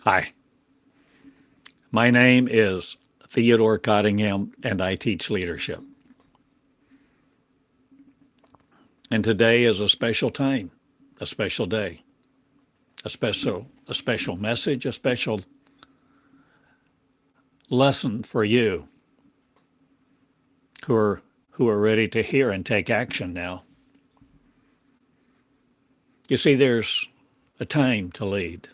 Hi, my name is Theodore Cottingham, and I teach leadership. And today is a special time, a special day, a special message, a special lesson for you who are ready to hear and take action now. You see, there's a time to lead.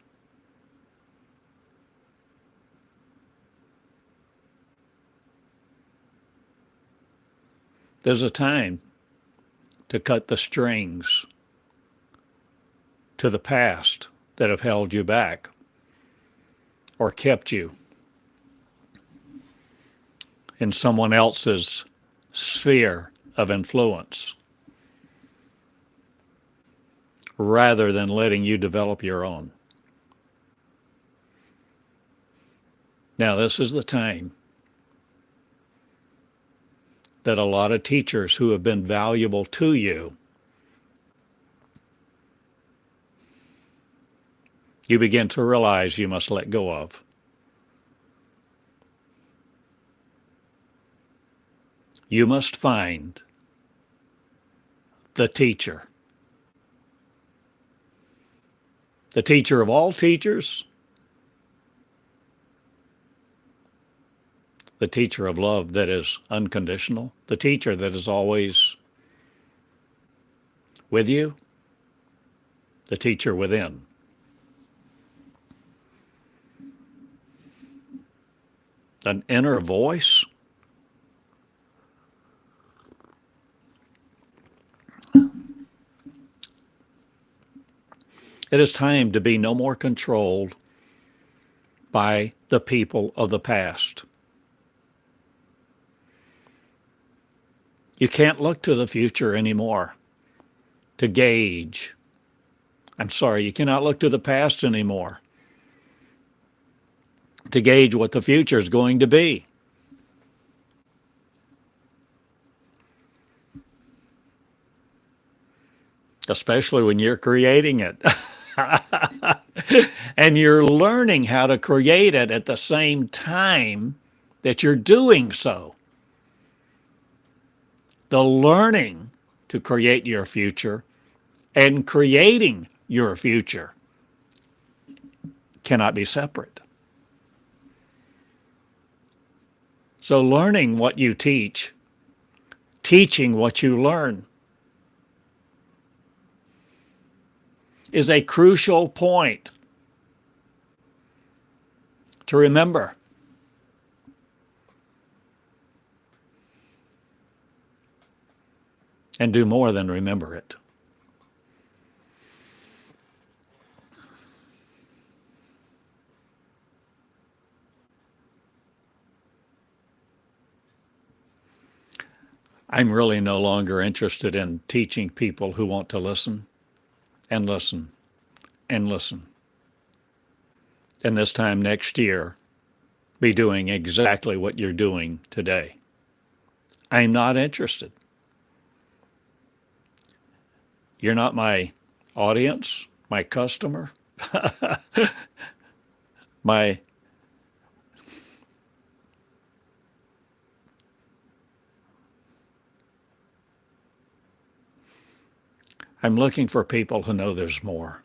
There's a time to cut the strings to the past that have held you back or kept you in someone else's sphere of influence rather than letting you develop your own. Now, this is the time that a lot of teachers who have been valuable to you, you begin to realize you must let go of. You must find the teacher of all teachers, the teacher of love that is unconditional, the teacher that is always with you, the teacher within. An inner voice. It is time to be no more controlled by the people of the past. You can't look to the future anymore to gauge. You cannot look to the past anymore to gauge what the future is going to be. Especially when you're creating it. And you're learning how to create it at the same time that you're doing so. The learning to create your future and creating your future cannot be separate. So learning what you teach, teaching what you learn, is a crucial point to remember. And do more than remember it. I'm really no longer interested in teaching people who want to listen and listen and listen. And this time next year, be doing exactly what you're doing today. I'm not interested. You're not my audience, my customer, my I'm looking for people who know there's more.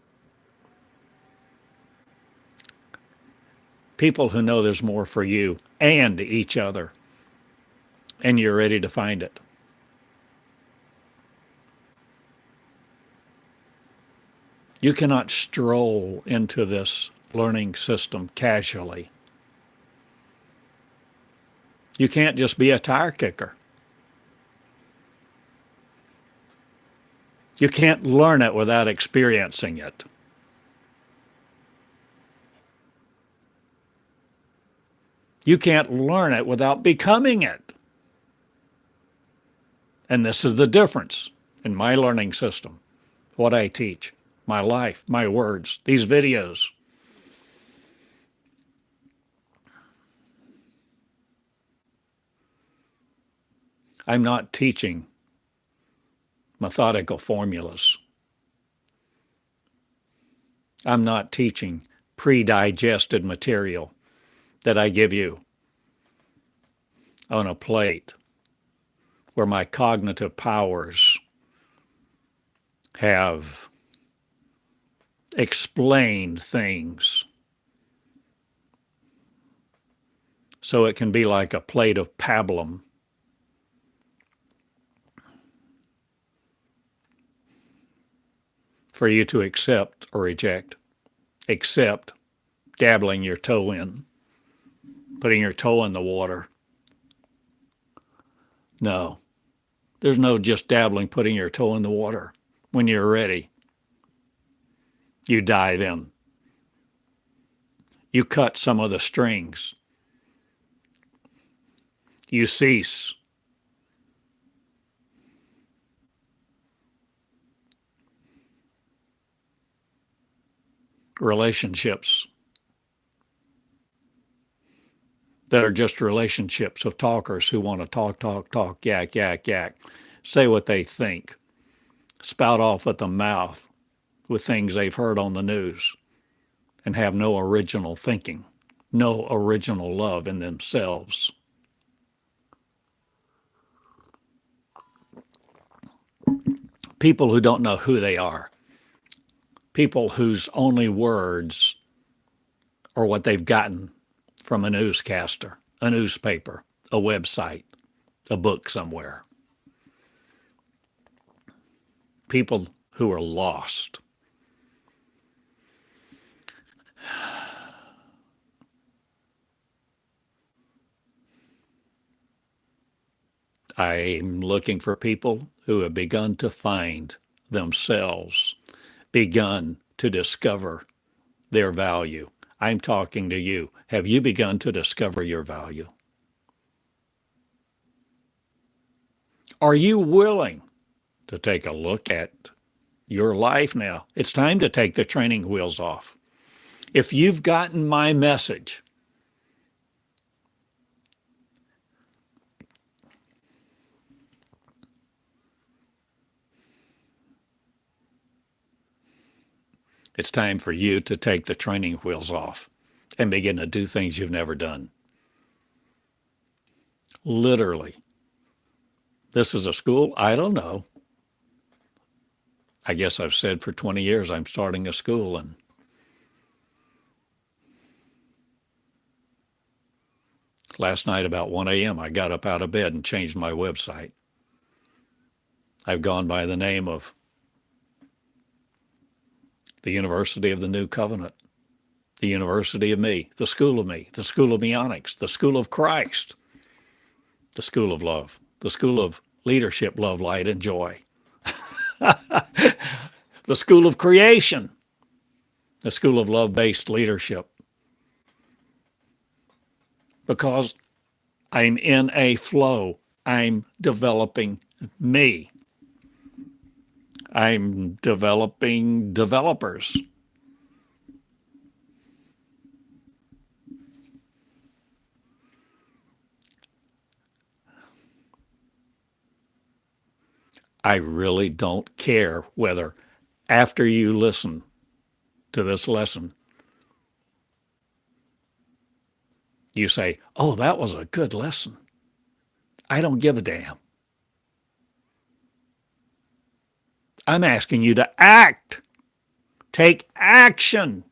People who know there's more for you and each other, and you're ready to find it. You cannot stroll into this learning system casually. You can't just be a tire kicker. You can't learn it without experiencing it. You can't learn it without becoming it. And this is the difference in my learning system, what I teach, my life, my words, these videos. I'm not teaching methodical formulas. I'm not teaching pre-digested material that I give you on a plate where my cognitive powers have explained things so it can be like a plate of pablum for you to accept or reject. Accept dabbling your toe in, putting your toe in the water. No, there's no just dabbling, putting your toe in the water. When you're ready, you dive in. You cut some of the strings. You cease. Relationships that are just relationships of talkers who want to talk, yak, say what they think, spout off at the mouth with things they've heard on the news, and have no original thinking, no original love in themselves. People who don't know who they are. People whose only words are what they've gotten from a newscaster, a newspaper, a website, a book somewhere. People who are lost. I'm looking for people who have begun to find themselves, begun to discover their value. I'm talking to you. Have you begun to discover your value? Are you willing to take a look at your life now? It's time to take the training wheels off. If you've gotten my message, it's time for you to take the training wheels off and begin to do things you've never done. Literally. This is a school? I don't know. I guess I've said for 20 years I'm starting a school, and last night about 1 a.m. I got up out of bed and changed my website. I've gone by the name of the University of the New Covenant, the University of Me, the School of Me, the School of Meonics, the School of Christ, the School of Love, the School of Leadership, Love, Light, and Joy, the School of Creation, the School of Love-Based Leadership. Because I'm in a flow. I'm developing me. I'm developing developers. I really don't care whether after you listen to this lesson, you say, oh, that was a good lesson. I don't give a damn. I'm asking you to act. Take action.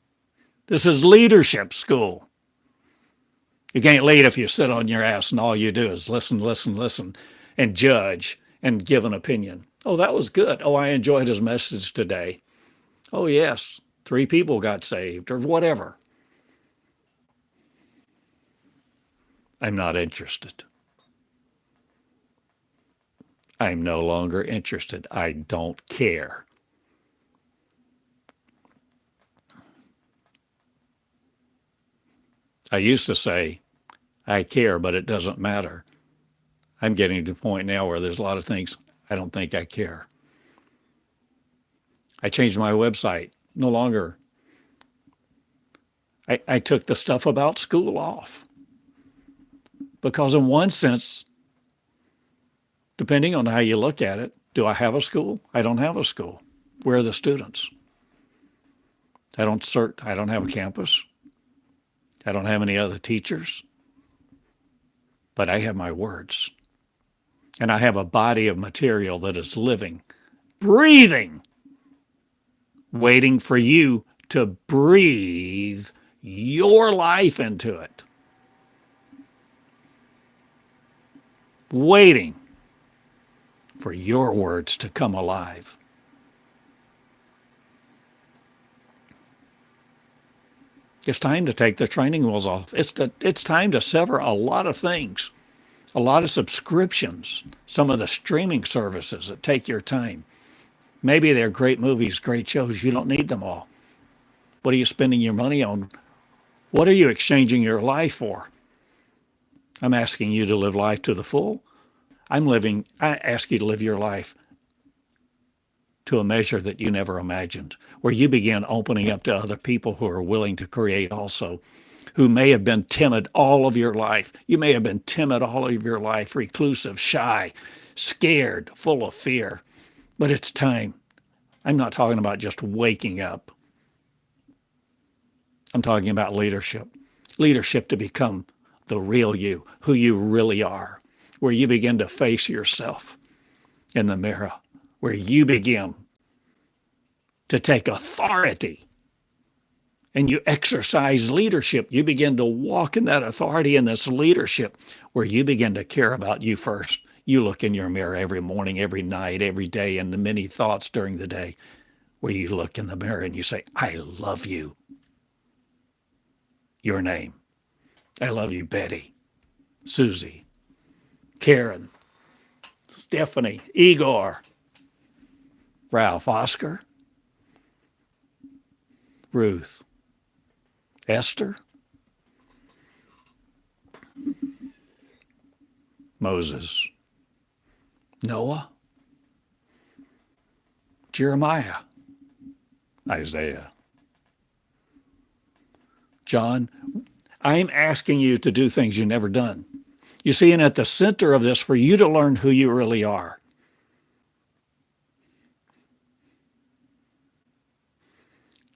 This is leadership school. You can't lead if you sit on your ass and all you do is listen, and judge and give an opinion. Oh, that was good. Oh, I enjoyed his message today. Oh, yes, 3 people got saved or whatever. I'm not interested. I'm no longer interested. I don't care. I used to say, I care, but it doesn't matter. I'm getting to the point now where there's a lot of things I don't think I care. I changed my website. No longer. I took the stuff about school off. Because in one sense, depending on how you look at it, do I have a school? I don't have a school. Where are the students? I don't have a campus. I don't have any other teachers. But I have my words. And I have a body of material that is living, breathing, waiting for you to breathe your life into it. Waiting for your words to come alive. It's time to take the training wheels off. It's time to sever a lot of things, a lot of subscriptions, some of the streaming services that take your time. Maybe they're great movies, great shows. You don't need them all. What are you spending your money on? What are you exchanging your life for? I'm asking you to live life to the full. I ask you to live your life to a measure that you never imagined, where you begin opening up to other people who are willing to create also, who may have been timid all of your life. You may have been timid all of your life, reclusive, shy, scared, full of fear. But it's time. I'm not talking about just waking up. I'm talking about leadership. Leadership to become the real you, who you really are, where you begin to face yourself in the mirror, where you begin to take authority and you exercise leadership. You begin to walk in that authority and this leadership where you begin to care about you first. You look in your mirror every morning, every night, every day, and the many thoughts during the day where you look in the mirror and you say, I love you. Your name. I love you, Betty, Susie, Karen, Stephanie, Igor, Ralph, Oscar, Ruth, Esther, Moses, Noah, Jeremiah, Isaiah, John. I'm asking you to do things you've never done. You see, and at the center of this, for you to learn who you really are.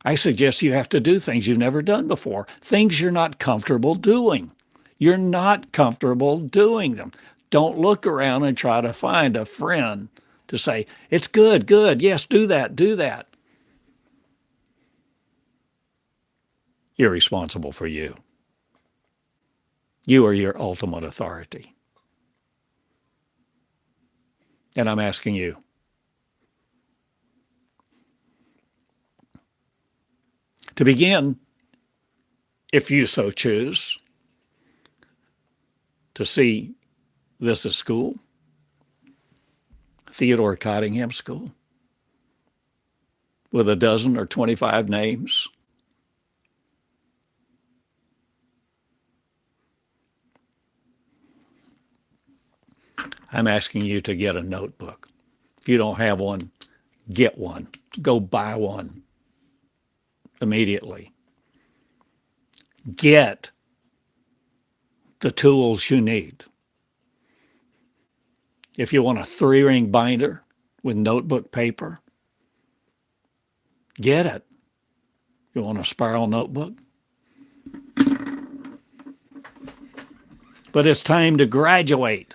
I suggest you have to do things you've never done before, things you're not comfortable doing. You're not comfortable doing them. Don't look around and try to find a friend to say, it's good, good, yes, do that, do that. You're responsible for you. You are your ultimate authority. And I'm asking you, to begin, if you so choose, to see this as school, Theodore Cottingham School, with a dozen or 25 names. I'm asking you to get a notebook. If you don't have one, get one. Go buy one immediately. Get the tools you need. If you want a 3-ring binder with notebook paper, get it. You want a spiral notebook? But it's time to graduate.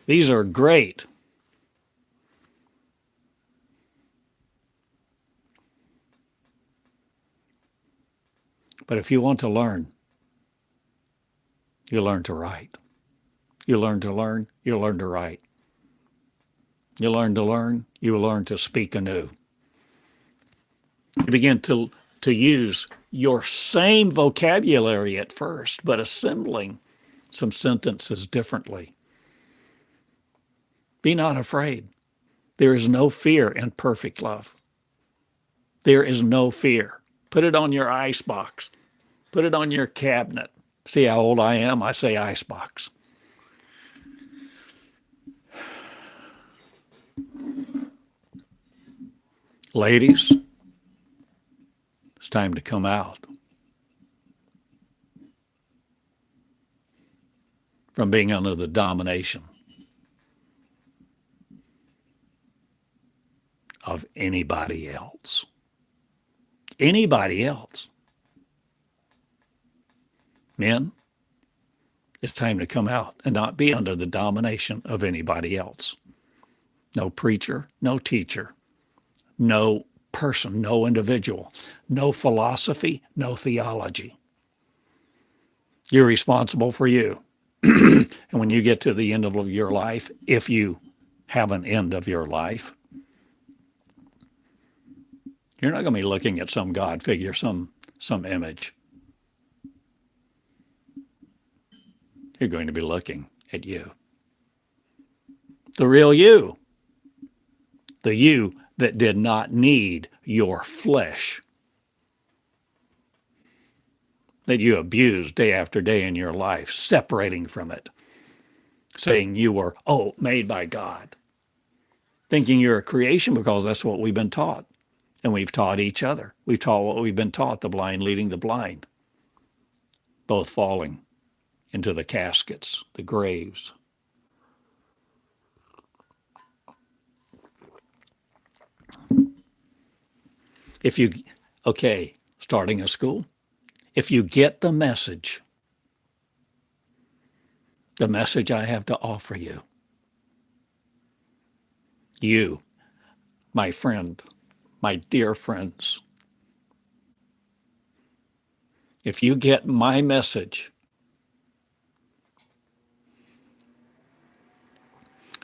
These are great. But if you want to learn, you learn to write. You learn to learn, you learn to write. You learn to learn, you learn to speak anew. You begin to use your same vocabulary at first, but assembling some sentences differently. Be not afraid. There is no fear in perfect love. There is no fear. Put it on your icebox. Put it on your cabinet. See how old I am? I say icebox. Ladies, it's time to come out from being under the domination of anybody else. Anybody else. Men, it's time to come out and not be under the domination of anybody else. No preacher, no teacher, no person, no individual, no philosophy, no theology. You're responsible for you. And when you get to the end of your life, if you have an end of your life, you're not going to be looking at some God figure, some image. You're going to be looking at you. The real you. The you that did not need your flesh, that you abused day after day in your life, separating from it, saying you were, made by God, thinking you're a creation because that's what we've been taught. And we've taught each other. We've taught what we've been taught, the blind leading the blind, both falling into the caskets, the graves. Starting a school, if you get the message I have to offer you, my friend, my dear friends, if you get my message,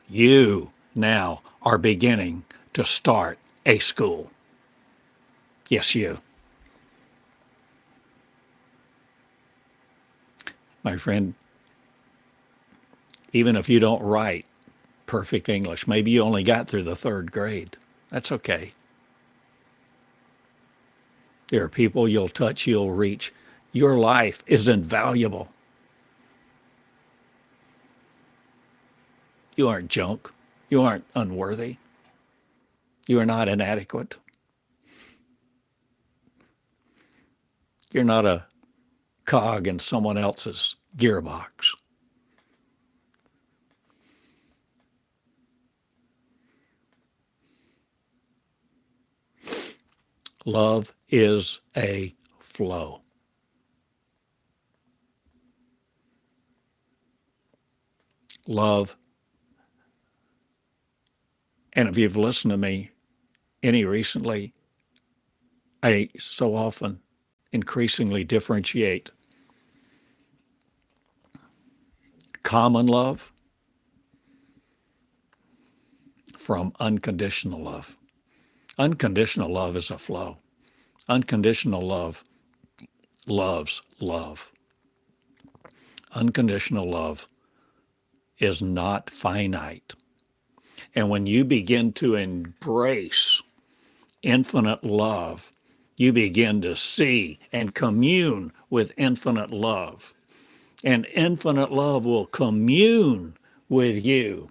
you now are beginning to start a school. Yes, you. My friend, even if you don't write perfect English, maybe you only got through the 3rd grade. That's okay. There are people you'll touch, you'll reach. Your life is invaluable. You aren't junk. You aren't unworthy. You are not inadequate. You're not a cog in someone else's gearbox. Love is a flow. Love. And if you've listened to me any recently, I so often increasingly differentiate common love from unconditional love. Unconditional love is a flow. Unconditional love loves love. Unconditional love is not finite. And when you begin to embrace infinite love, you begin to see and commune with infinite love. And infinite love will commune with you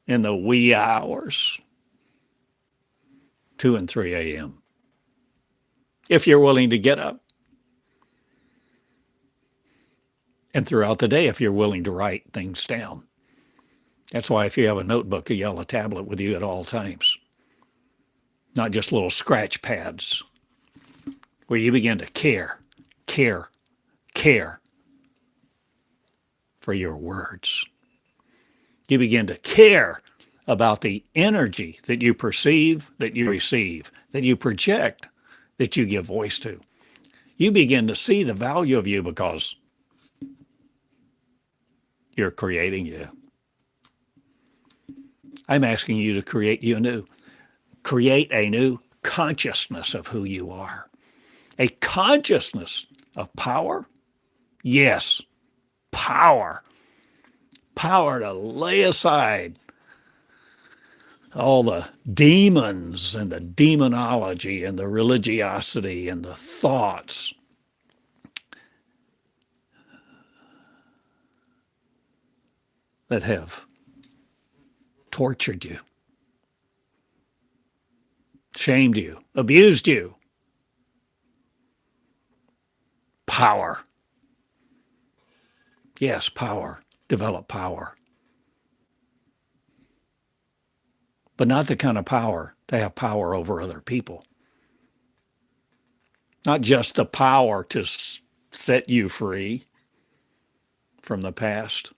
in the wee hours, 2 and 3 a.m. If you're willing to get up. And throughout the day, if you're willing to write things down. That's why if you have a notebook, a yellow tablet with you at all times, not just little scratch pads, where you begin to care for your words. You begin to care about the energy that you perceive, that you receive, that you project, that you give voice to. You begin to see the value of you because you're creating you. I'm asking you to create you anew. Create a new consciousness of who you are. A consciousness of power? Yes, power. Power to lay aside all the demons and the demonology and the religiosity and the thoughts that have tortured you, shamed you, abused you. Power. Yes, power. Develop power. But not the kind of power to have power over other people. Not just the power to set you free from the past.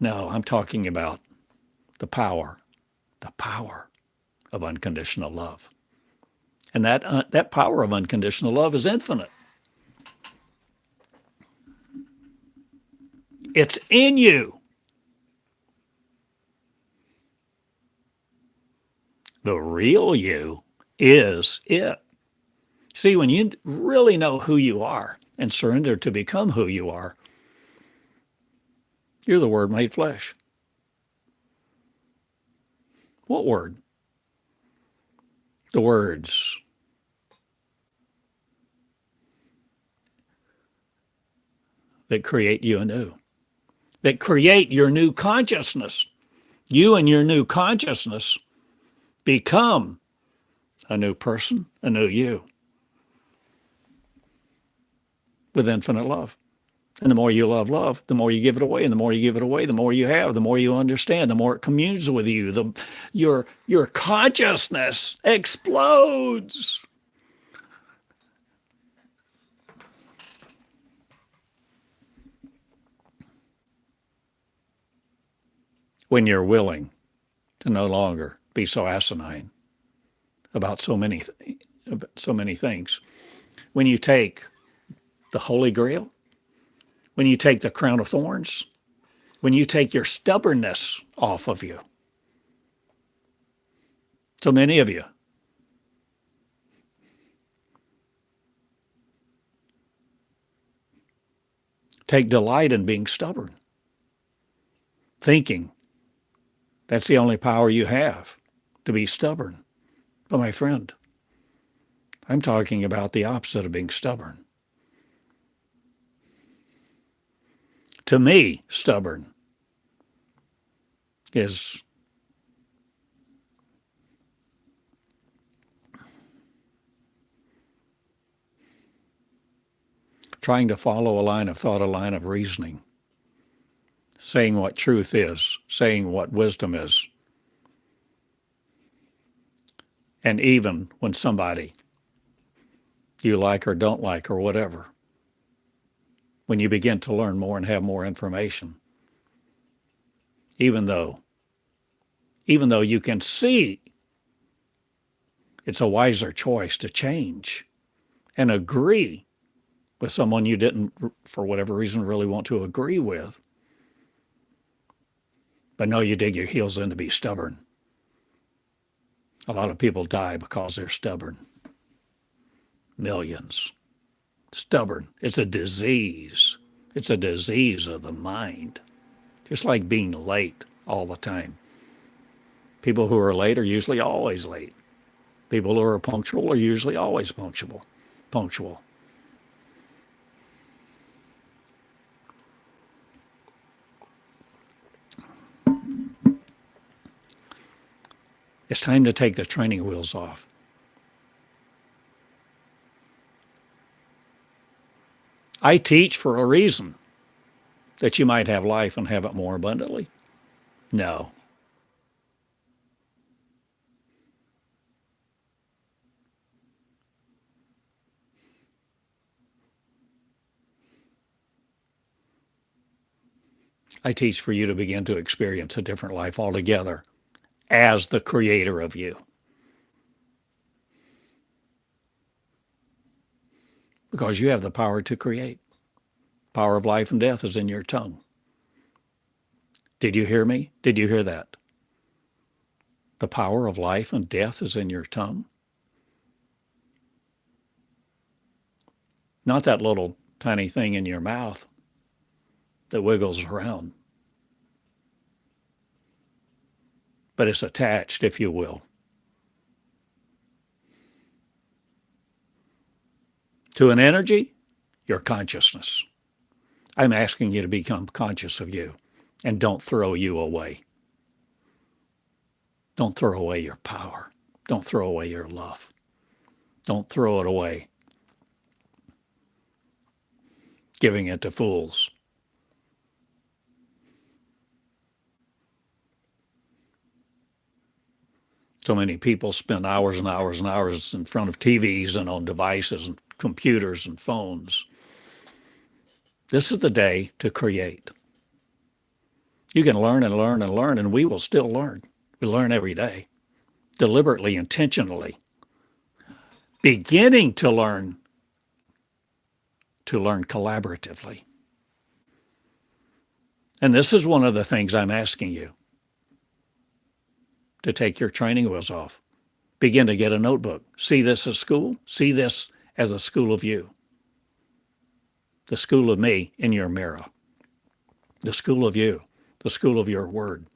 No, I'm talking about the power of unconditional love. And that power of unconditional love is infinite. It's in you. The real you is it. See, when you really know who you are and surrender to become who you are, you're the Word made flesh. What word? The words that create you anew, that create your new consciousness. You and your new consciousness become a new person, a new you, with infinite love. And the more you love love, the more you give it away. And the more you give it away, the more you have, the more you understand, the more it communes with you. Your consciousness explodes. When you're willing to no longer be so asinine about so many things. When you take the Holy Grail, when you take the crown of thorns, when you take your stubbornness off of you. So many of you take delight in being stubborn, thinking that's the only power you have, to be stubborn. But my friend, I'm talking about the opposite of being stubborn. To me, stubborn is trying to follow a line of thought, a line of reasoning, saying what truth is, saying what wisdom is. And even when somebody you like or don't like or whatever, when you begin to learn more and have more information, even though you can see it's a wiser choice to change and agree with someone you didn't, for whatever reason, really want to agree with, but no, you dig your heels in to be stubborn. A lot of people die because they're stubborn. Millions. Stubborn. It's a disease. It's a disease of the mind. Just like being late all the time. People who are late are usually always late. People who are punctual are usually always punctual. It's time to take the training wheels off. I teach for a reason, that you might have life and have it more abundantly. No. I teach for you to begin to experience a different life altogether as the creator of you. Because you have the power to create. Power of life and death is in your tongue. Did you hear me? Did you hear that? The power of life and death is in your tongue. Not that little tiny thing in your mouth that wiggles around. But it's attached, if you will, to an energy, your consciousness. I'm asking you to become conscious of you, and don't throw you away. Don't throw away your power. Don't throw away your love. Don't throw it away, giving it to fools. So many people spend hours and hours and hours in front of TVs and on devices and computers and phones. This is the day to create. You can learn and learn and learn, and we will still learn. We learn every day, deliberately, intentionally, beginning to learn collaboratively. And this is one of the things I'm asking you, to take your training wheels off. Begin to get a notebook. See this as school. See this as a school of you. The school of me in your mirror. The school of you. The school of your word.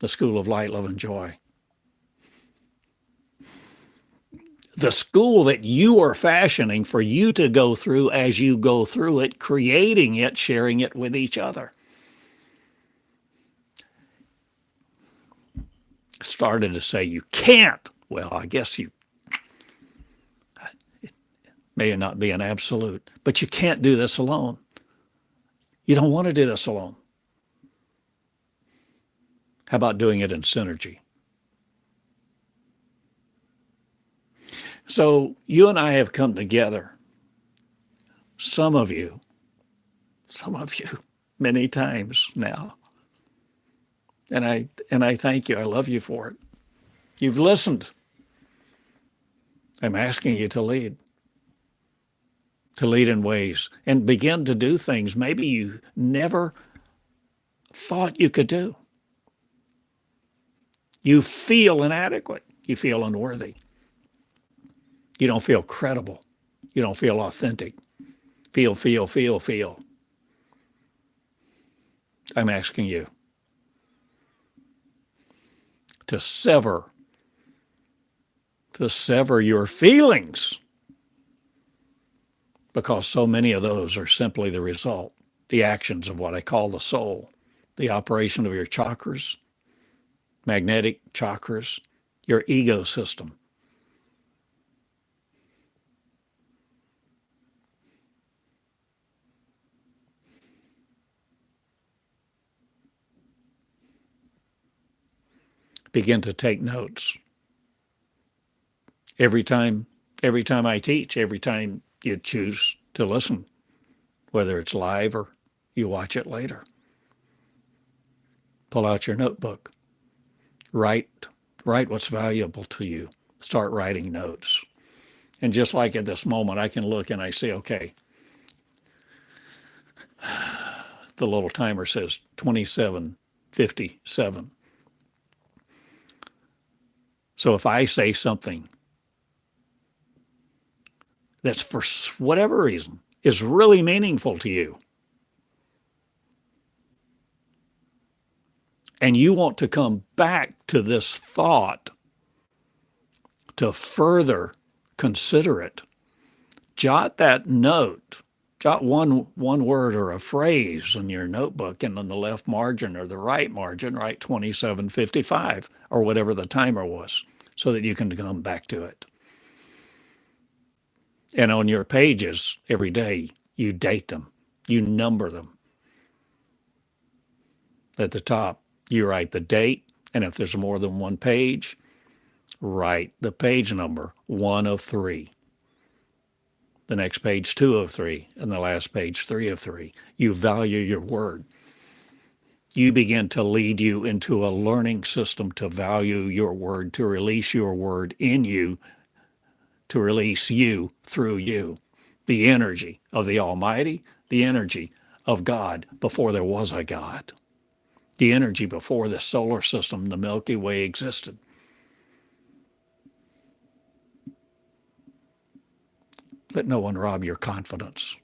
The school of light, love, and joy. The school that you are fashioning for you to go through as you go through it, creating it, sharing it with each other. Started to say you can't. Well, I guess it may not be an absolute, but you can't do this alone. You don't want to do this alone. How about doing it in synergy? So you and I have come together, some of you, many times now. And I thank you. I love you for it. You've listened. I'm asking you to lead in ways and begin to do things maybe you never thought you could do. You feel inadequate. You feel unworthy. You don't feel credible. You don't feel authentic. Feel. I'm asking you to sever your feelings, because so many of those are simply the result, the actions of what I call the soul, the operation of your chakras, magnetic chakras, your ego system. Begin to take notes. Every time I teach, every time you choose to listen, whether it's live or you watch it later, pull out your notebook. Write what's valuable to you. Start writing notes. And just like at this moment, I can look and I say, okay, the little timer says 27:57. So if I say something that's for whatever reason is really meaningful to you, and you want to come back to this thought to further consider it, jot that note. Jot one word or a phrase in your notebook, and on the left margin or the right margin, write 27:55 or whatever the timer was, so that you can come back to it. And on your pages every day, you date them, you number them. At the top, you write the date, and if there's more than one page, write the page number, 1 of 3. The next page, 2 of 3, and the last page, 3 of 3. You value your word. You begin to lead you into a learning system to value your word, to release your word in you, to release you through you. The energy of the Almighty, the energy of God before there was a God. The energy before the solar system, the Milky Way, existed. Let no one rob your confidence.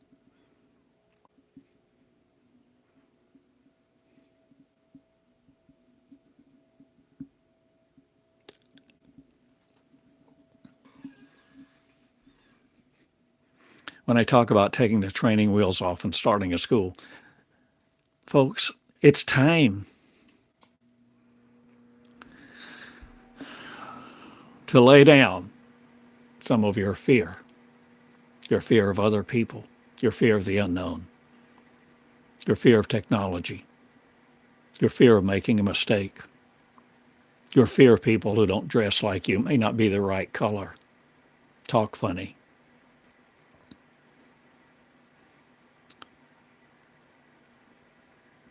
When I talk about taking the training wheels off and starting a school, folks, it's time to lay down some of your fear of other people, your fear of the unknown, your fear of technology, your fear of making a mistake, Your fear of people who don't dress like you, may not be the right color, talk funny.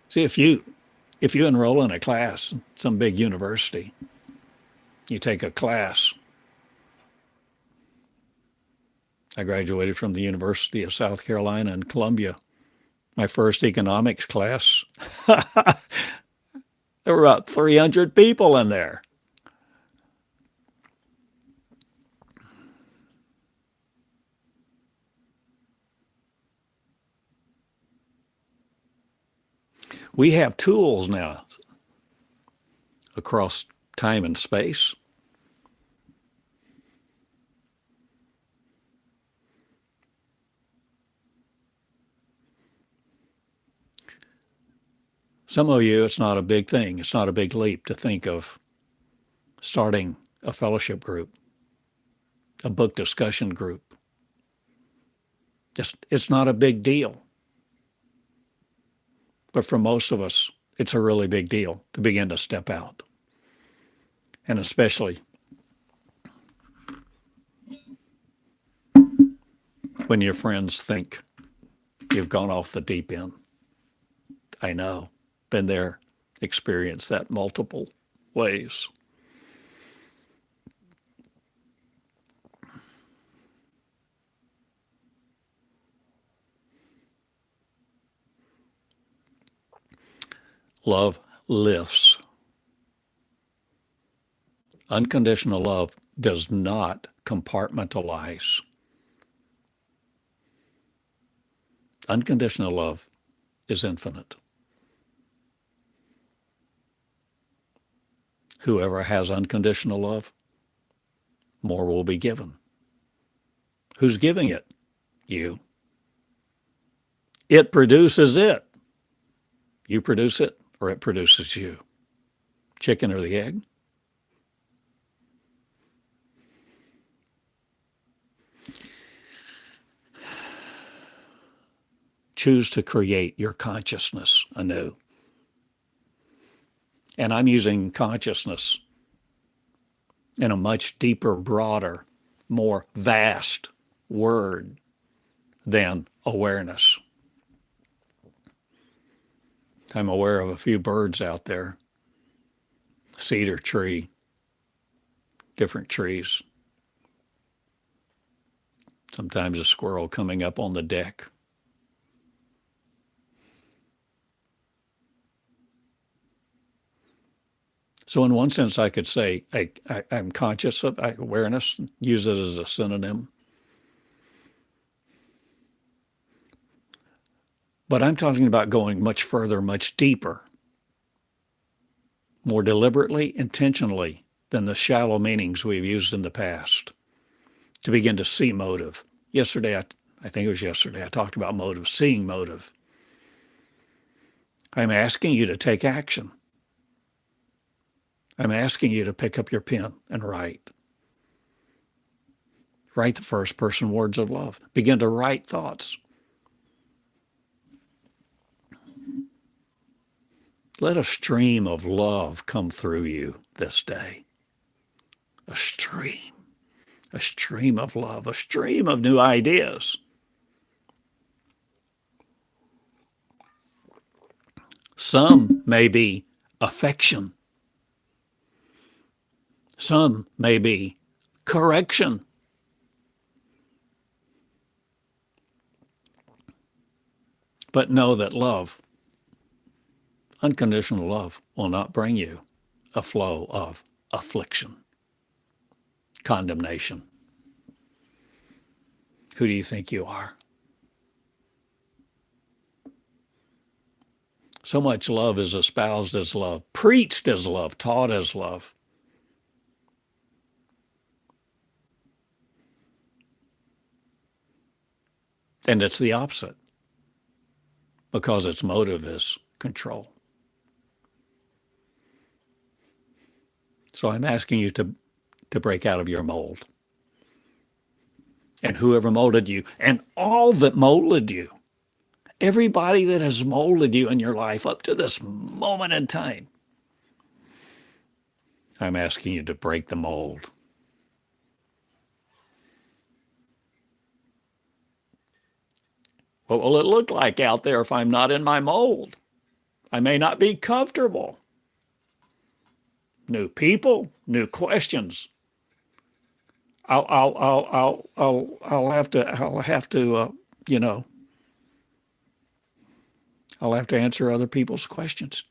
See, if you enroll in a class, some big university, you take a class. I graduated from the University of South Carolina in Columbia. My first economics class, there were about 300 people in there. We have tools now across time and space. Some of you, it's not a big thing. It's not a big leap to think of starting a fellowship group, a book discussion group. It's not a big deal. But for most of us, it's a really big deal to begin to step out. And especially when your friends think you've gone off the deep end. I know, been there, experienced that multiple ways. Love lifts. Unconditional love does not compartmentalize. Unconditional love is infinite. Whoever has unconditional love, more will be given. Who's giving it? You. It produces it. You produce it, or it produces you. Chicken or the egg? Choose to create your consciousness anew. And I'm using consciousness in a much deeper, broader, more vast word than awareness. I'm aware of a few birds out there, cedar tree, different trees. Sometimes a squirrel coming up on the deck. So in one sense, I could say I'm conscious of awareness, use it as a synonym. But I'm talking about going much further, much deeper, more deliberately, intentionally than the shallow meanings we've used in the past, to begin to see motive. Yesterday, I think it was yesterday, I talked about motive, seeing motive. I'm asking you to take action. I'm asking you to pick up your pen and write. Write the first person words of love. Begin to write thoughts. Let a stream of love come through you this day. A stream of love, a stream of new ideas. Some may be affection. Some may be correction. But know that love, unconditional love, will not bring you a flow of affliction, condemnation. Who do you think you are? So much love is espoused as love, preached as love, taught as love. And it's the opposite, because its motive is control. So I'm asking you to break out of your mold. And whoever molded you, and all that molded you, everybody that has molded you in your life up to this moment in time, I'm asking you to break the mold. What will it look like out there if I'm not in my mold? I may not be comfortable. New people, new questions. I'll have to, I'll have to answer other people's questions.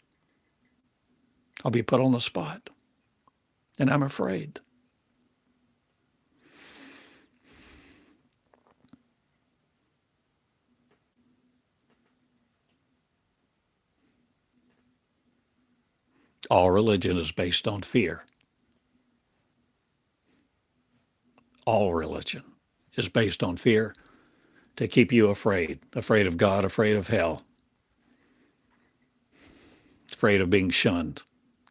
I'll be put on the spot, and I'm afraid. All religion is based on fear. All religion is based on fear to keep you afraid of God, afraid of hell, afraid of being shunned,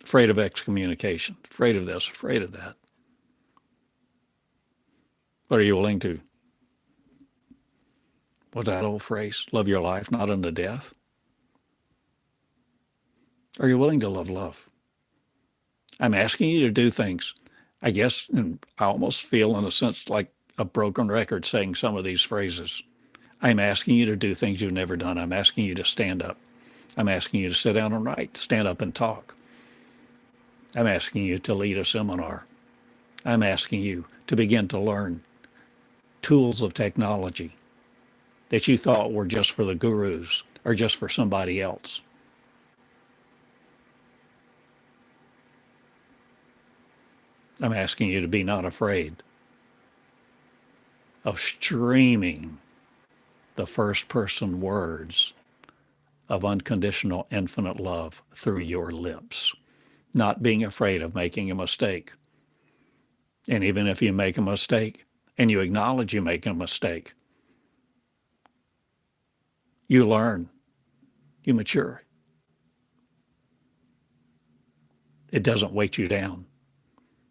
afraid of excommunication, afraid of this, afraid of that. But are you willing to, what's that old phrase? Love your life, not unto death? Are you willing to love love? I'm asking you to do things. I guess, and I almost feel in a sense like a broken record saying some of these phrases. I'm asking you to do things you've never done. I'm asking you to stand up. I'm asking you to sit down and write, stand up and talk. I'm asking you to lead a seminar. I'm asking you to begin to learn tools of technology that you thought were just for the gurus or just for somebody else. I'm asking you to be not afraid of streaming the first person words of unconditional infinite love through your lips, not being afraid of making a mistake. And even if you make a mistake and you acknowledge you make a mistake, you learn, you mature. It doesn't weight you down.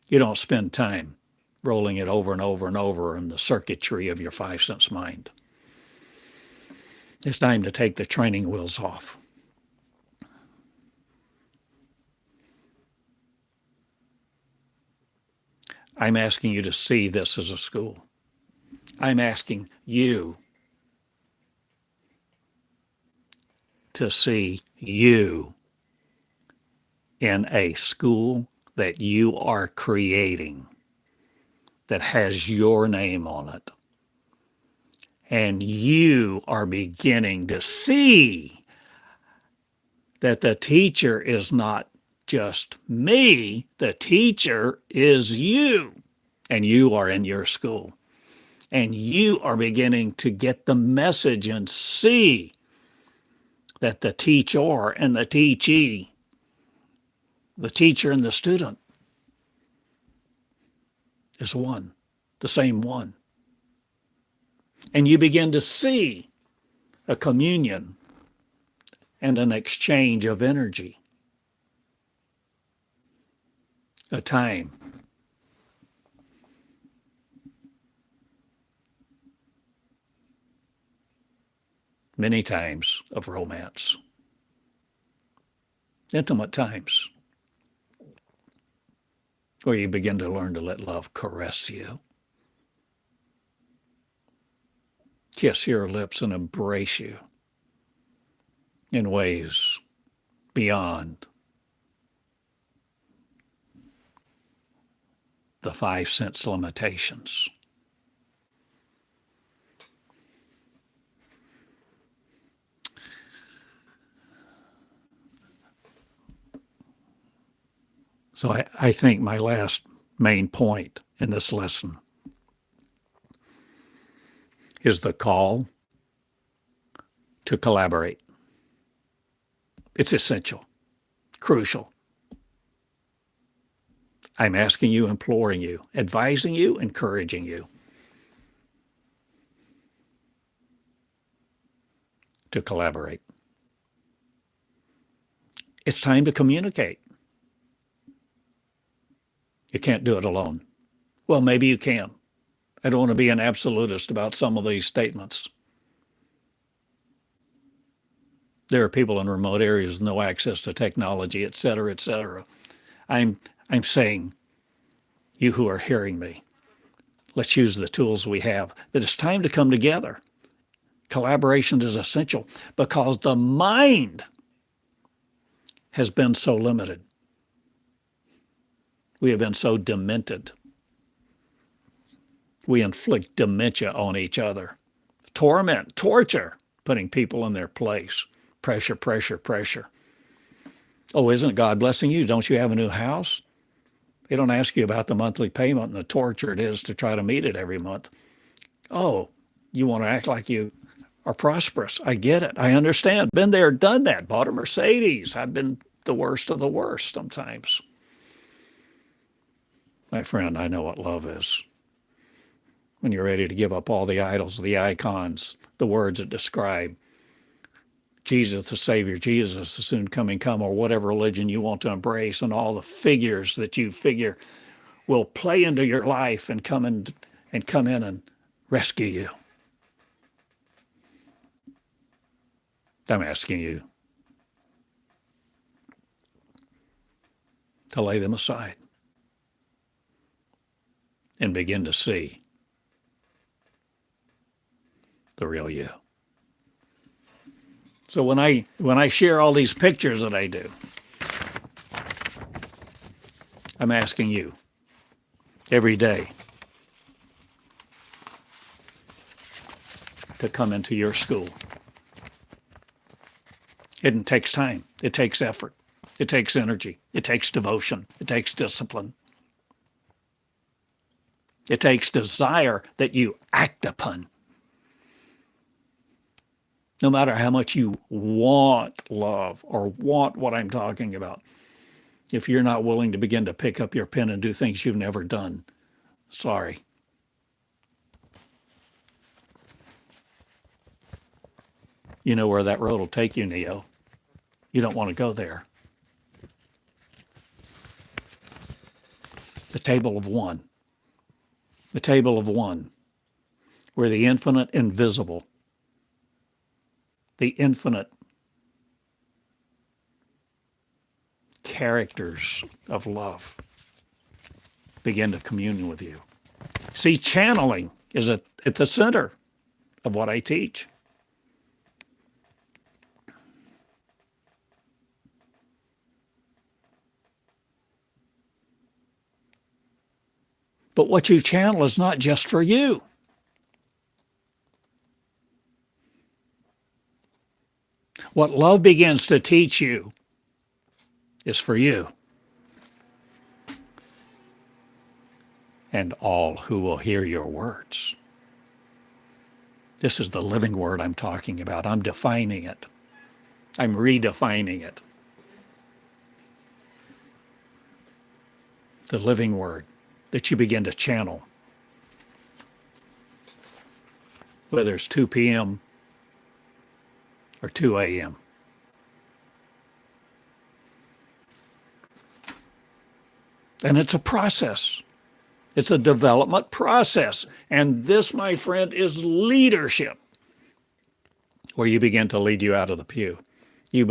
You don't spend time rolling it over and over and over in the circuitry of your five sense mind. It's time to take the training wheels off. I'm asking you to see this as a school. I'm asking you to see you in a school that you are creating that has your name on it. And you are beginning to see that the teacher is not just me, the teacher is you. And you are in your school. And you are beginning to get the message and see that the teacher and the teachee, the teacher and the student, is one, the same one. And you begin to see a communion and an exchange of energy, a time many times of romance, intimate times, where you begin to learn to let love caress you, kiss your lips and embrace you in ways beyond the five sense limitations. So I think my last main point in this lesson is the call to collaborate. It's essential, crucial. I'm asking you, imploring you, advising you, encouraging you to collaborate. It's time to communicate. You can't do it alone. Well, maybe you can. I don't want to be an absolutist about some of these statements. There are people in remote areas with no access to technology, et cetera, et cetera. I'm I'm saying, you who are hearing me, let's use the tools we have. That it's time to come together. Collaboration is essential because the mind has been so limited. We have been so demented. We inflict dementia on each other. Torment, torture, putting people in their place. Pressure, pressure, pressure. Oh, isn't God blessing you? Don't you have a new house? They don't ask you about the monthly payment and the torture it is to try to meet it every month. Oh, you want to act like you are prosperous. I get it. I understand. Been there, done that. Bought a Mercedes. I've been the worst of the worst sometimes. My friend, I know what love is. When you're ready to give up all the idols, the icons, the words that describe Jesus the Savior, Jesus the soon coming come, or whatever religion you want to embrace, and all the figures that you figure will play into your life and come in and rescue you. I'm asking you to lay them aside and begin to see the real you. So when I share all these pictures that I do, I'm asking you every day to come into your school. It takes time. It takes effort. It takes energy. It takes devotion. It takes discipline. It takes desire that you act upon. No matter how much you want love or want what I'm talking about, if you're not willing to begin to pick up your pen and do things you've never done, sorry. You know where that road will take you, Neo. You don't want to go there. The table of one. The table of one, where the infinite invisible, the infinite characters of love begin to commune with you. See, channeling is at the center of what I teach. But what you channel is not just for you. What love begins to teach you is for you and all who will hear your words. This is the living word I'm talking about. I'm defining it. I'm redefining it. The living word that you begin to channel. Whether it's 2 p.m. or 2 a.m. And it's a process. It's a development process. And this, my friend, is leadership, where you begin to lead you out of the pew. You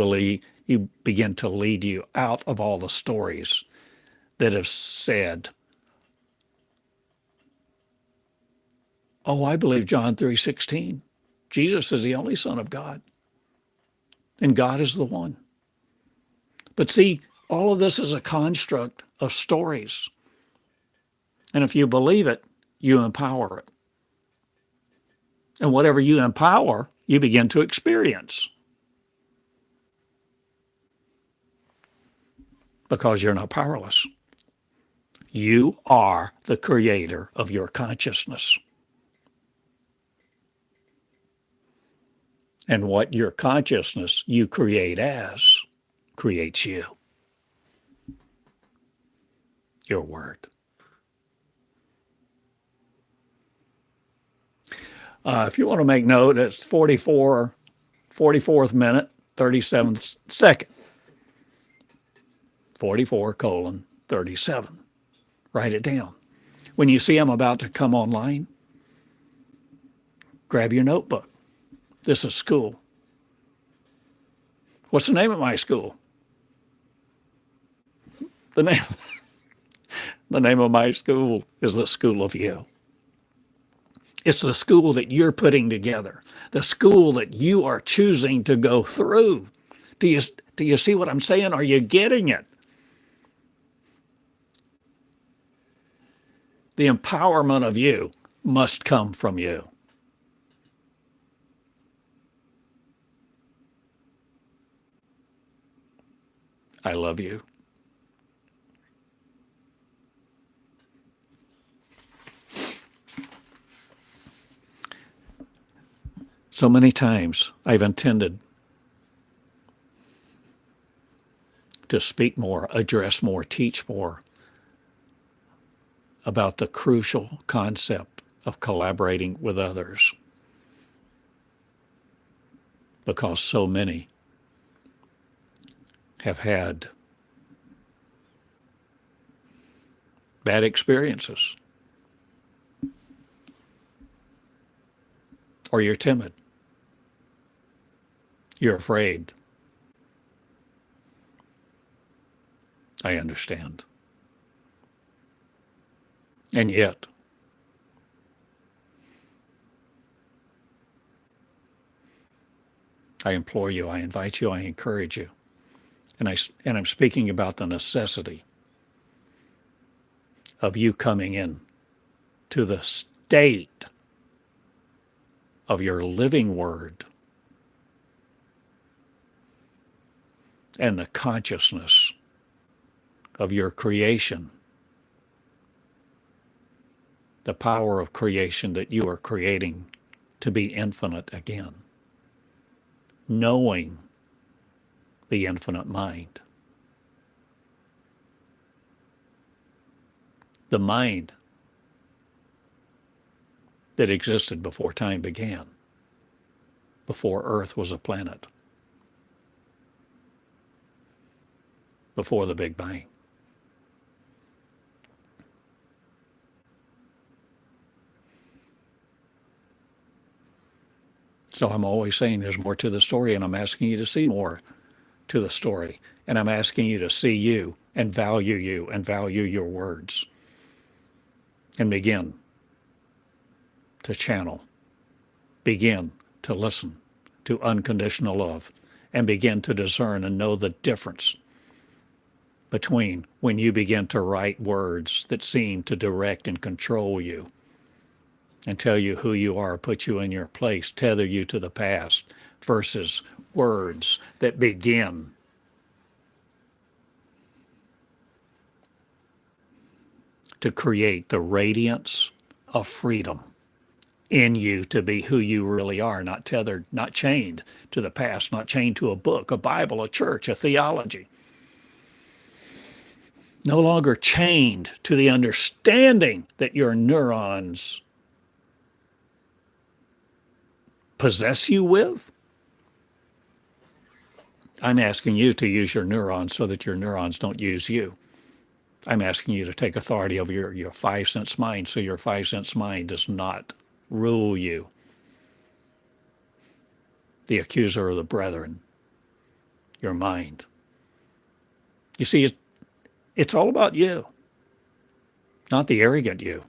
begin to lead you out of all the stories that have said, oh, I believe John 3:16. Jesus is the only Son of God. And God is the one. But see, all of this is a construct of stories. And if you believe it, you empower it. And whatever you empower, you begin to experience. Because you're not powerless. You are the creator of your consciousness. And what your consciousness you create as creates you. Your word. If you want to make note, it's 44th minute, 37th second. 44:37. Write it down. When you see I'm about to come online, grab your notebook. This is school. What's the name of my school? The name The name of my school is the School of You. It's the school that you're putting together, the school that you are choosing to go through. Do you see what I'm saying? Are you getting it? The empowerment of you must come from you. I love you. So many times I've intended to speak more, address more, teach more about the crucial concept of collaborating with others, because so many have had bad experiences, or you're timid, you're afraid. I understand. And yet, I implore you, I invite you, I encourage you. And I'm speaking about the necessity of you coming in to the state of your living word and the consciousness of your creation, the power of creation that you are creating to be infinite again, knowing the infinite mind. The mind that existed before time began, before Earth was a planet, before the Big Bang. So I'm always saying there's more to the story, and I'm asking you to see more to the story. And I'm asking you to see you and value your words. And begin to channel, begin to listen to unconditional love, and begin to discern and know the difference between when you begin to write words that seem to direct and control you and tell you who you are, put you in your place, tether you to the past, versus words that begin to create the radiance of freedom in you to be who you really are, not tethered, not chained to the past, not chained to a book, a Bible, a church, a theology. No longer chained to the understanding that your neurons possess you with. I'm asking you to use your neurons so that your neurons don't use you. I'm asking you to take authority over your five-sense mind so your five-sense mind does not rule you. The accuser of the brethren, your mind. You see, it's all about you, not the arrogant you,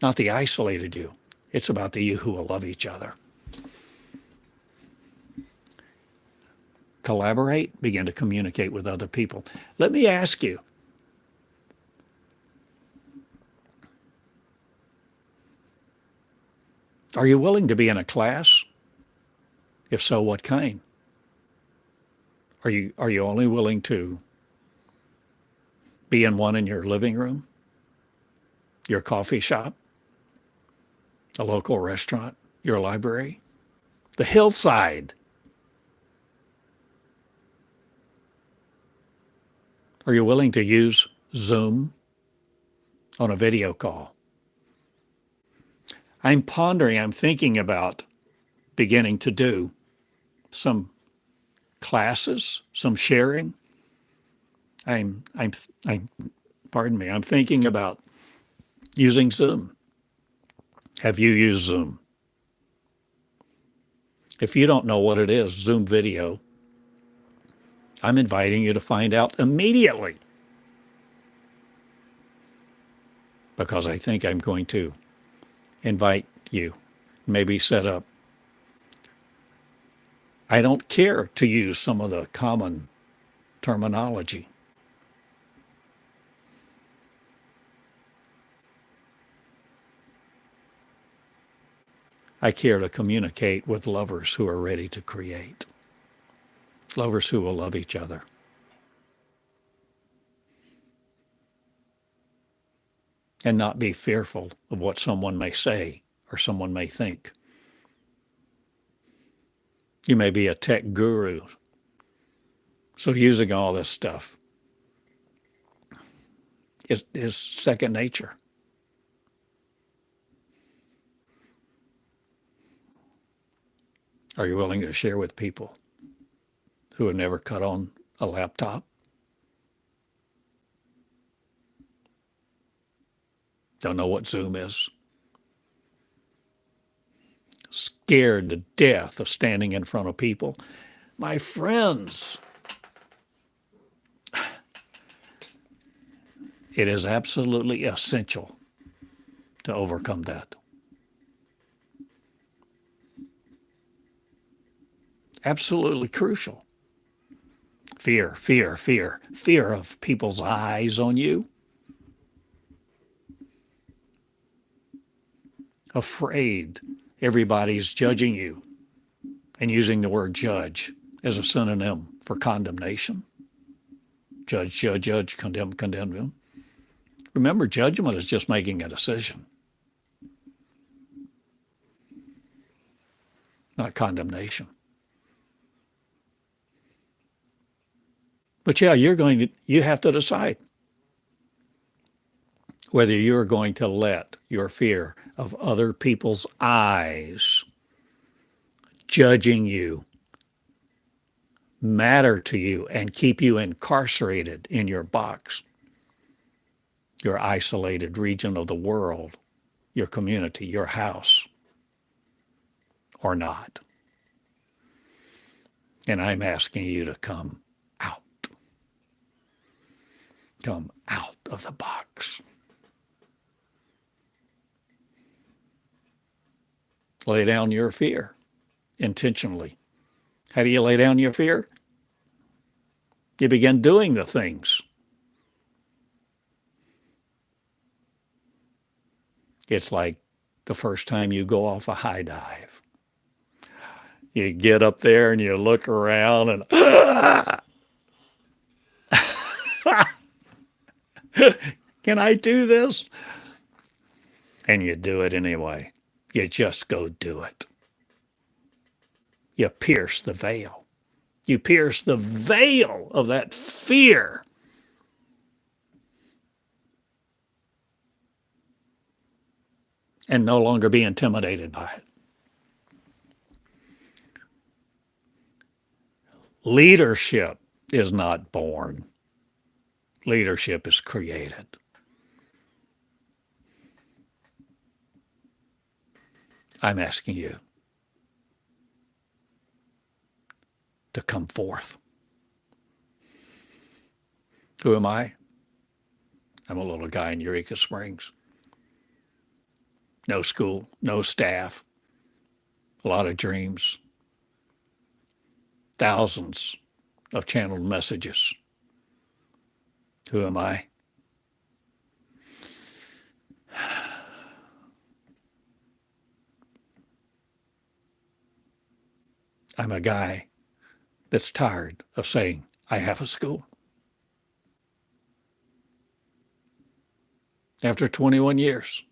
not the isolated you. It's about the you who will love each other. Collaborate, begin to communicate with other people. Let me ask you, are you willing to be in a class? If so, what kind? Are you only willing to be in one in your living room, your coffee shop, a local restaurant, your library, the hillside? Are you willing to use Zoom on a video call? I'm pondering, I'm thinking about beginning to do some classes, some sharing. I'm thinking about using Zoom. Have you used Zoom? If you don't know what it is, Zoom video, I'm inviting you to find out immediately. because I think I'm going to invite you, maybe set up. I don't care to use some of the common terminology. I care to communicate with lovers who are ready to create, lovers who will love each other. And not be fearful of what someone may say or someone may think. You may be a tech guru, so using all this stuff is second nature. Are you willing to share with people who have never cut on a laptop? Don't know what Zoom is? Scared to death of standing in front of people? My friends, it is absolutely essential to overcome that. Absolutely crucial. Fear, fear, fear, fear of people's eyes on you. Afraid everybody's judging you and using the word judge as a synonym for condemnation. Judge, judge, judge, condemn, condemn. Remember, judgment is just making a decision, not condemnation. But yeah, you have to decide whether you're going to let your fear of other people's eyes judging you matter to you and keep you incarcerated in your box, your isolated region of the world, your community, your house, or not. And I'm asking you to come out. Come out of the box. Lay down your fear intentionally. How do you lay down your fear? You begin doing the things. It's like the first time you go off a high dive. You get up there and you look around and, can I do this? And you do it anyway. You just go do it. You pierce the veil. You pierce the veil of that fear. And no longer be intimidated by it. Leadership is not born. Leadership is created. I'm asking you to come forth. Who am I? I'm a little guy in Eureka Springs. No school, no staff, a lot of dreams, thousands of channeled messages. Who am I? I'm a guy that's tired of saying, I have a school. After 21 years,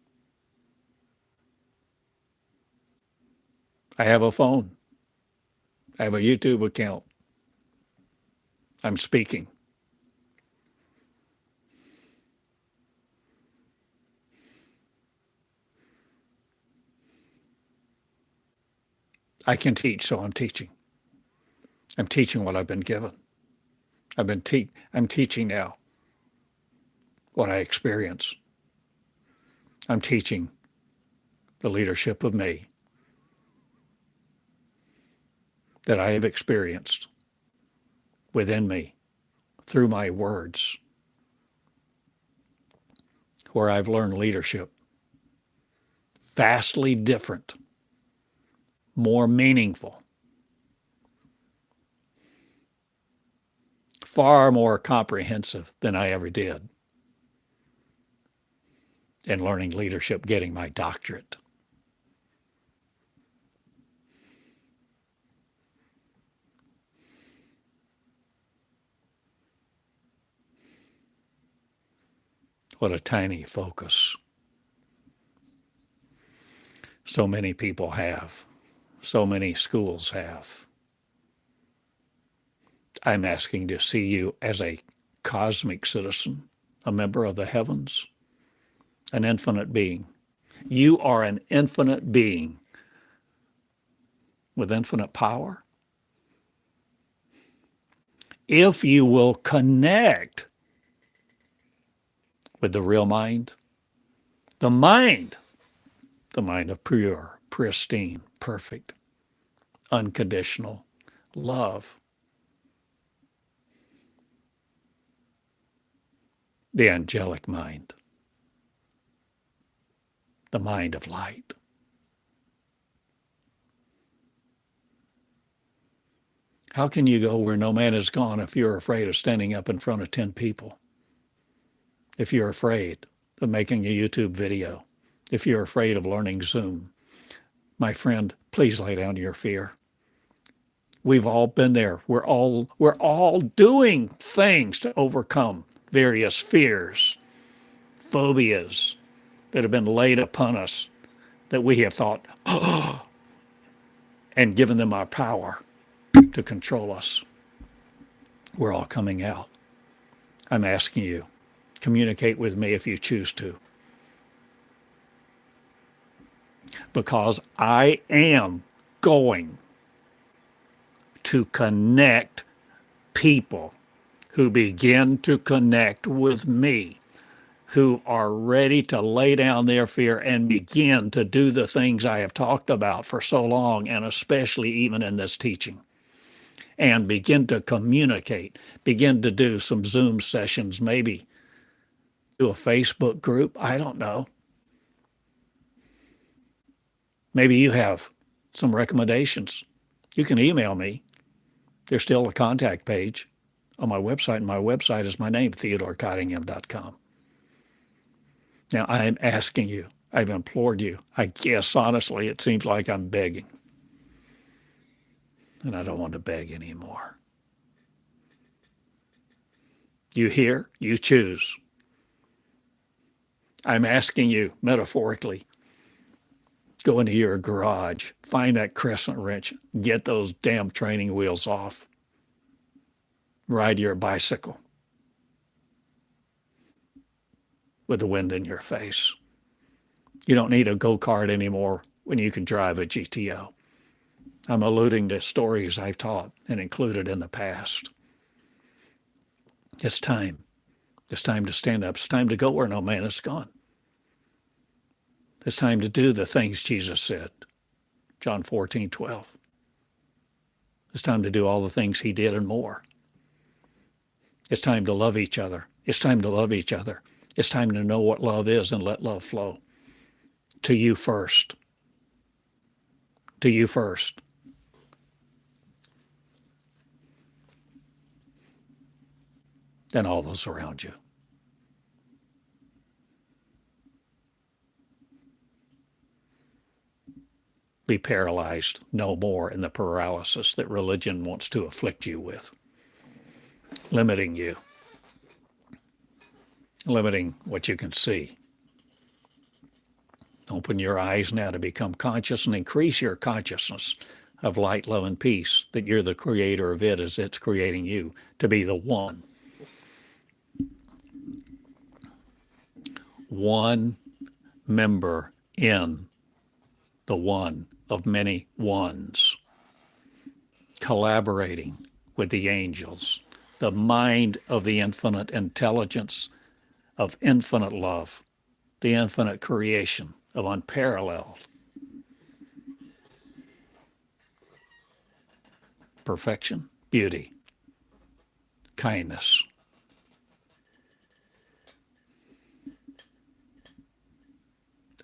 I have a phone. I have a YouTube account. I'm speaking. I can teach, so I'm teaching. I'm teaching what I've been given. I'm teaching now what I experience. I'm teaching the leadership of me that I have experienced within me through my words. where I've learned leadership. Vastly different, more meaningful, far more comprehensive than I ever did in learning leadership, getting my doctorate. What a tiny focus so many people have, so many schools have. I'm asking to see you as a cosmic citizen, a member of the heavens, an infinite being. You are an infinite being with infinite power. If you will connect with the real mind, the mind of pure, pristine, perfect, unconditional love, the angelic mind, the mind of light. How can you go where no man is gone if you're afraid of standing up in front of 10 people? If you're afraid of making a YouTube video, if you're afraid of learning Zoom, my friend, please lay down your fear. We've all been there. We're all doing things to overcome various fears, phobias that have been laid upon us that we have thought, oh, and given them our power to control us. We're all coming out. I'm asking you, communicate with me if you choose to. Because I am going to connect people who begin to connect with me, who are ready to lay down their fear and begin to do the things I have talked about for so long, and especially even in this teaching, and begin to communicate, begin to do some Zoom sessions, maybe do a Facebook group. I don't know. Maybe you have some recommendations. You can email me. There's still a contact page on my website, and my website is my name, TheodoreCottingham.com. Now, I'm asking you, I've implored you. I guess, honestly, it seems like I'm begging. And I don't want to beg anymore. You hear? You choose. I'm asking you, metaphorically, go into your garage, find that crescent wrench, get those damn training wheels off, ride your bicycle with the wind in your face. You don't need a go-kart anymore when you can drive a GTO. I'm alluding to stories I've taught and included in the past. It's time. It's time to stand up. It's time to go where no man has gone. It's time to do the things Jesus said, John 14:12. It's time to do all the things he did and more. It's time to love each other. It's time to love each other. It's time to know what love is and let love flow. To you first. To you first. Then all those around you. Be paralyzed no more in the paralysis that religion wants to afflict you with, limiting you, limiting what you can see. Open your eyes now to become conscious and increase your consciousness of light, love, and peace, that you're the creator of it as it's creating you, to be the one. One member in the one of many ones, collaborating with the angels, the mind of the infinite intelligence, of infinite love, the infinite creation of unparalleled perfection, beauty, kindness,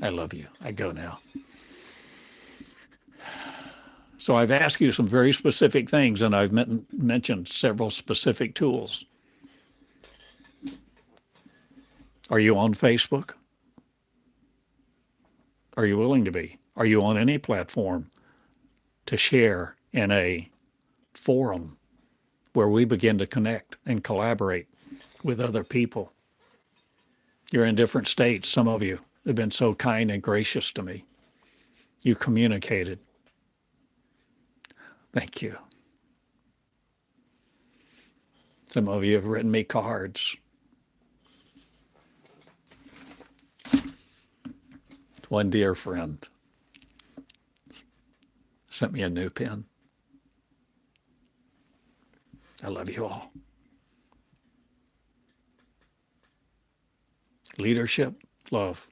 I love you. I go now. So I've asked you some very specific things, and I've mentioned several specific tools. Are you on Facebook? Are you willing to be? Are you on any platform to share in a forum where we begin to connect and collaborate with other people? You're in different states. Some of you have been so kind and gracious to me. You communicated. Thank you. Some of you have written me cards. One dear friend sent me a new pen. I love you all. Leadership, love.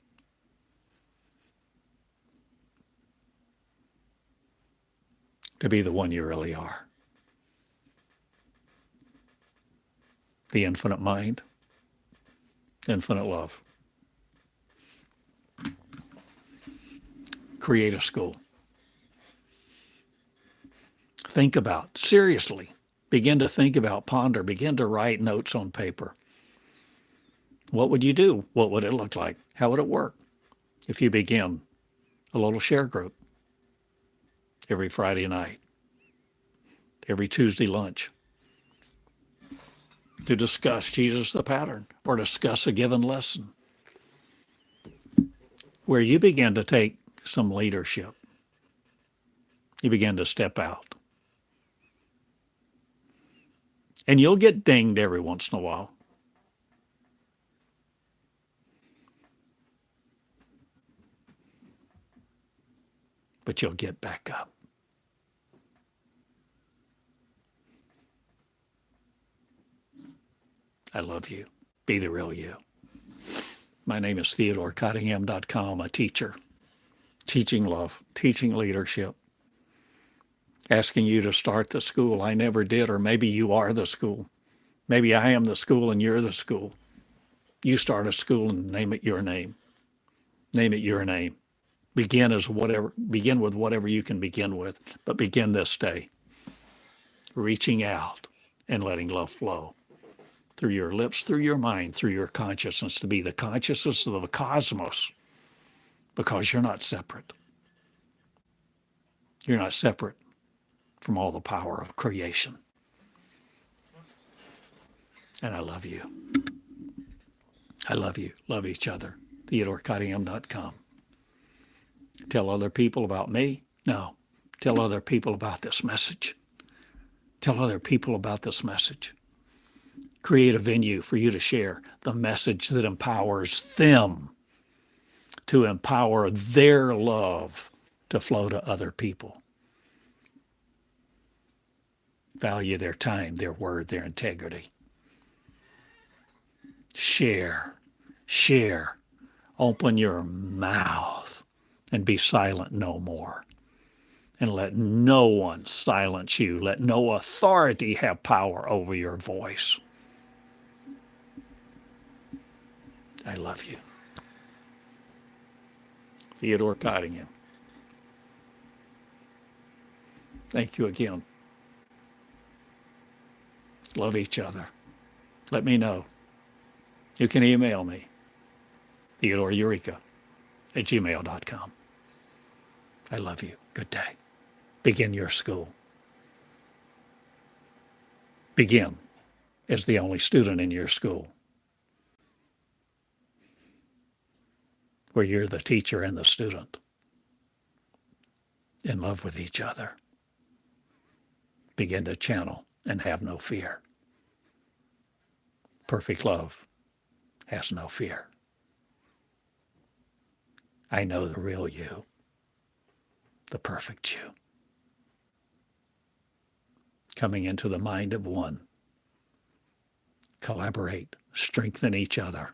To be the one you really are. The infinite mind, infinite love. Create a school. Think about, seriously, begin to think about, ponder, begin to write notes on paper. What would you do? What would it look like? How would it work if you begin a little share group every Friday night, every Tuesday lunch, to discuss Jesus the pattern or discuss a given lesson, where you begin to take some leadership. You begin to step out. And you'll get dinged every once in a while. But you'll get back up. I love you. Be the real you. My name is Theodore Cottingham.com, a teacher. Teaching love, teaching leadership. Asking you to start the school. I never did, or maybe you are the school. Maybe I am the school and you're the school. You start a school and name it your name. Name it your name. Begin with whatever you can begin with, but begin this day. Reaching out and letting love flow through your lips, through your mind, through your consciousness, to be the consciousness of the cosmos, because you're not separate. You're not separate from all the power of creation. And I love you. I love you. Love each other. TheodoreCottingham.com. Tell other people about me? No. Tell other people about this message. Tell other people about this message. Create a venue for you to share the message that empowers them to empower their love to flow to other people. Value their time, their word, their integrity. Share. Share. Open your mouth and be silent no more. And let no one silence you. Let no authority have power over your voice. I love you. Theodore Cottingham. Thank you again. Love each other. Let me know. You can email me, TheodoreEureka@gmail.com. I love you. Good day. Begin your school. Begin as the only student in your school, where you're the teacher and the student, in love with each other. Begin to channel and have no fear. Perfect love has no fear. I know the real you, the perfect you. Coming into the mind of one. Collaborate, strengthen each other.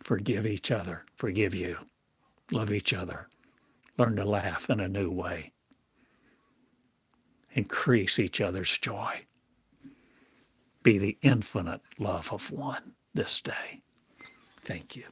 Forgive each other, forgive you. Love each other. Learn to laugh in a new way. Increase each other's joy. Be the infinite love of one this day. Thank you.